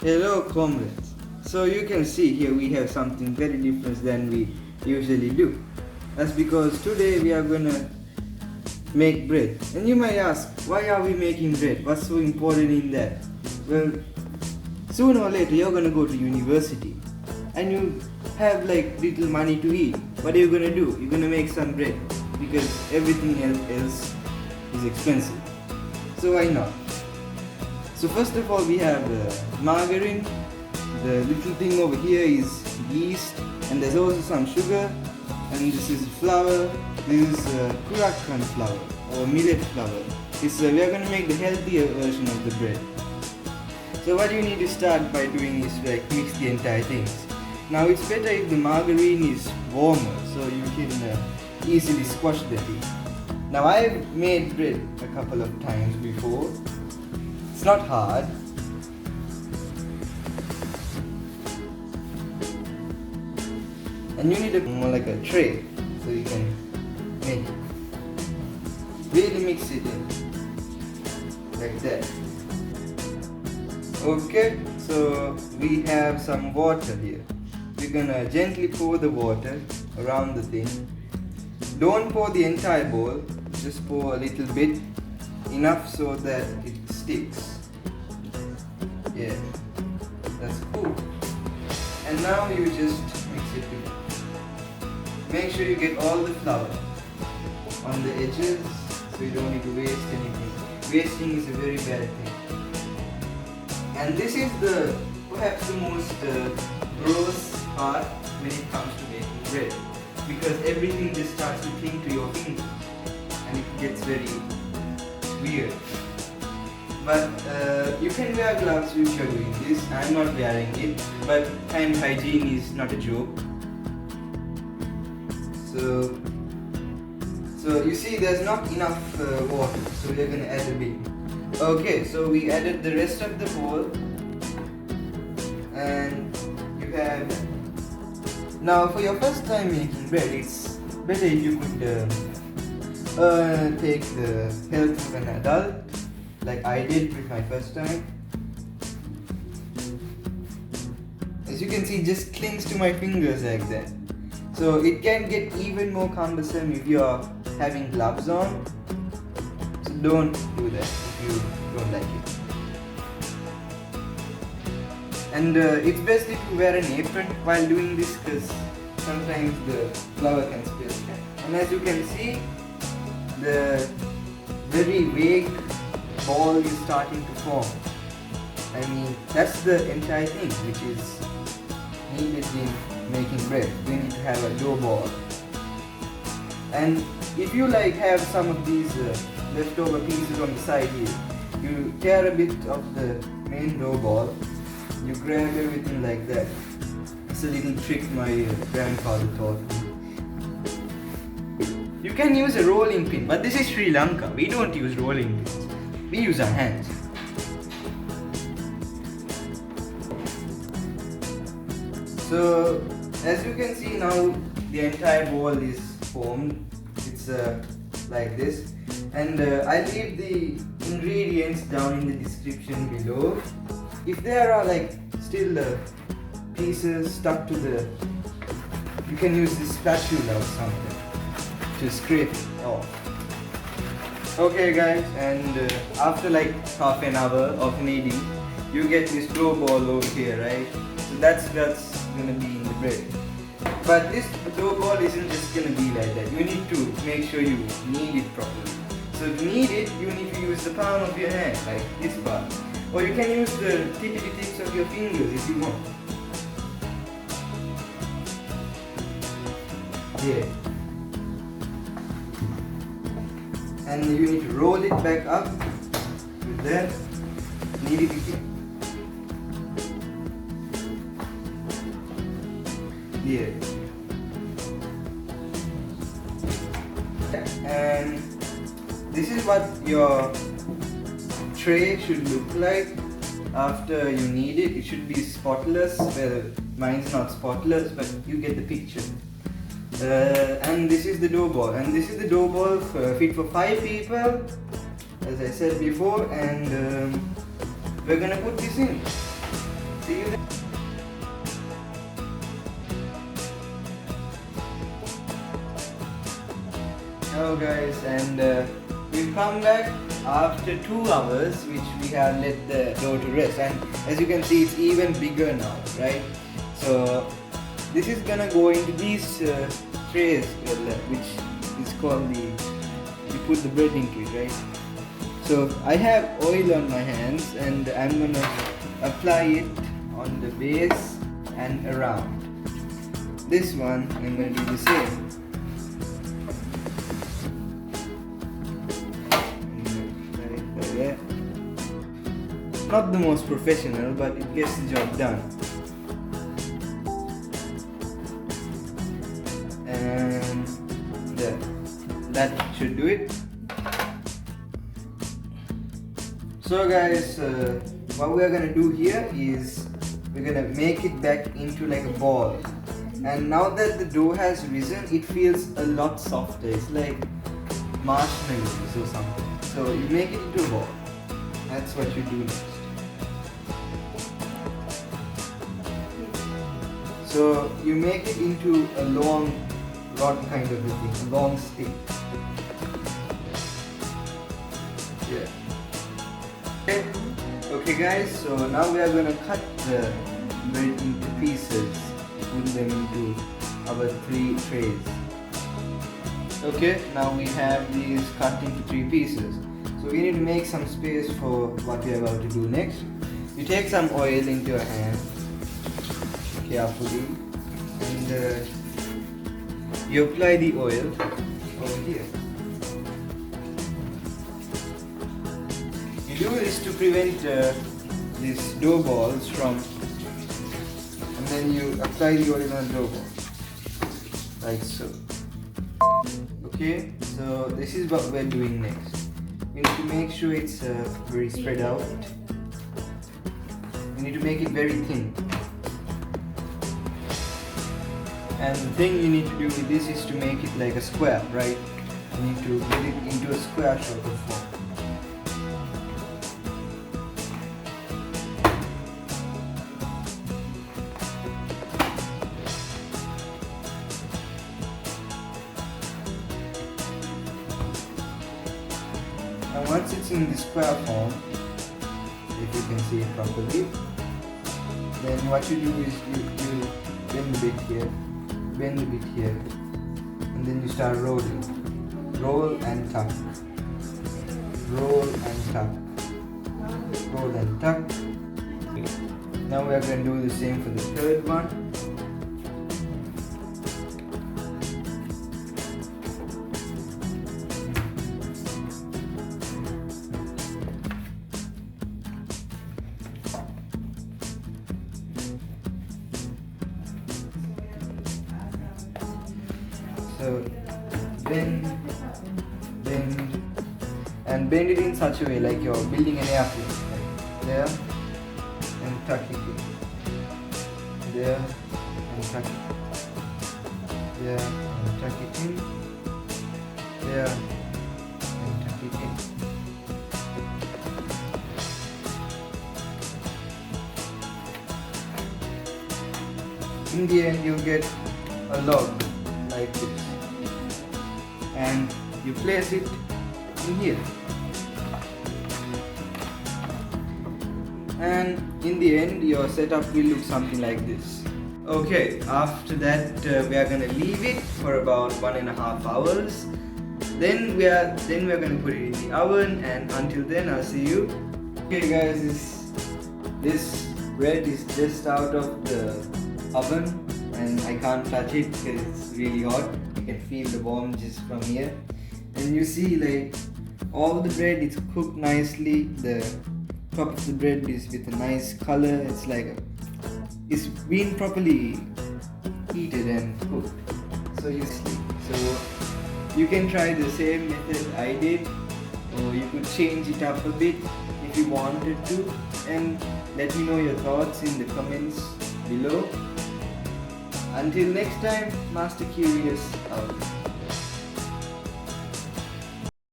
Hello comrades. So you can see here we have something very different than we usually do. That's because today we are gonna make bread. And you might ask, why are we making bread? What's so important in that? Well, sooner or later you're gonna go to university and you have like little money to eat. What are you gonna do? You're gonna make some bread because everything else is expensive. So why not? So first of all we have margarine. The little thing over here is yeast, and there's also some sugar, and this is flour. This is kurakan flour or millet flour. We are going to make the healthier version of the bread. So what you need to start by doing is like mix the entire things. Now it's better if the margarine is warmer, so you can easily squash the thing. Now I've made bread a couple of times before. It's not hard. And you need more like a tray so you can make it. Really mix it in like that. Okay, so we have some water here. We're gonna gently pour the water around the thing. Don't pour the entire bowl, just pour a little bit, enough so that it sticks. Yeah, that's cool. And now you just mix it together. Make sure you get all the flour on the edges so you don't need to waste anything. Wasting is a very bad thing. And this is perhaps the most gross part when it comes to making bread, because everything just starts to cling to your fingers and it gets very weird. But you can wear gloves if you're doing this. I'm not wearing it, but hand hygiene is not a joke. So you see there's not enough water, so we're gonna add a bit. Okay, so we added the rest of the bowl, and you have. Now for your first time making bread, it's better if you could take the help of an adult, like I did with my first time. As you can see, it just clings to my fingers like that. So it can get even more cumbersome if you are having gloves on. So don't do that if you don't like it. And it's best if you wear an apron while doing this, because sometimes the flour can spill. And as you can see, the very vague ball is starting to form. I mean, that's the entire thing which is needed in making bread. We need to have a dough ball. And if you like have some of these leftover pieces on the side here, you tear a bit of the main dough ball, you grab everything like that. It's a little trick my grandfather taught me. You can use a rolling pin, but this is Sri Lanka. We don't use rolling pins. We use our hands. So as you can see now, the entire ball is formed. It's like this, and I'll leave the ingredients down in the description below. If there are like still pieces stuck to you can use this spatula or something to scrape it off. Okay guys, and after like half an hour of kneading, you get this dough ball over here, right? So that's gonna be in the bread. But this dough ball isn't just gonna be like that. You need to make sure you knead it properly. So to knead it, you need to use the palm of your hand, like this part. Or you can use the tippity tips of your fingers if you want. Yeah. And you need to roll it back up with that. Knead it again. Yeah. And this is what your tray should look like after you knead it. It should be spotless. Well, mine's not spotless, but you get the picture. And this is the dough ball, and this is the dough ball fit for 5 people, as I said before, and we're gonna put this in. Hello guys, and we've come back after 2 hours which we have let the dough to rest, and as you can see it's even bigger now, right? So this is gonna go into these trays which is called you put the bread into it, right? So I have oil on my hands and I'm gonna apply it on the base and around. This one I'm gonna do the same. Not the most professional, but it gets the job done. And there. That should do it. So guys, what we are gonna do here is we're gonna make it back into like a ball. And now that the dough has risen, it feels a lot softer. It's like marshmallows or something. So you make it into a ball. That's what you do next. So you make it into a long rod kind of a thing, a long stick. Yeah. Okay guys, so now we are going to cut the bread into pieces, put them into our 3 trays. Okay, now we have these cut into 3 pieces. So we need to make some space for what we are about to do next. You take some oil into your hand carefully and you apply the oil over here. You do this to prevent these dough balls from, and then you apply the oil on the dough ball like so. Okay, so this is what we're doing next. We need to make sure it's very spread out. We need to make it very thin. And the thing you need to do with this is to make it like a square, right? You need to get it into a square sort of form. And once it's in the square form, if you can see it properly, then what you do is you bend a bit here, bend a bit here, and then you start rolling. Roll and tuck. Roll and tuck. Roll and tuck. Okay. Now we are going to do the same for the third one. So bend, and bend it in such a way like you're building an airplane. Like there, and tuck it in. There, and tuck it. There, and tuck it in. There, and tuck it in. In the end, you'll get a log like this. And you place it in here, and in the end your setup will look something like this. Okay, after that we are gonna leave it for about 1.5 hours. Then we are gonna put it in the oven, and until then I'll see you. Okay guys, this bread is just out of the oven and I can't touch it because it's really hot. You can feel the warmth just from here, and you see like all the bread is cooked nicely. The top of the bread is with a nice color. It's like it's been properly heated and cooked. So you can try the same method I did, or you could change it up a bit if you wanted to, and let me know your thoughts in the comments below. Until next time, Master Curious out.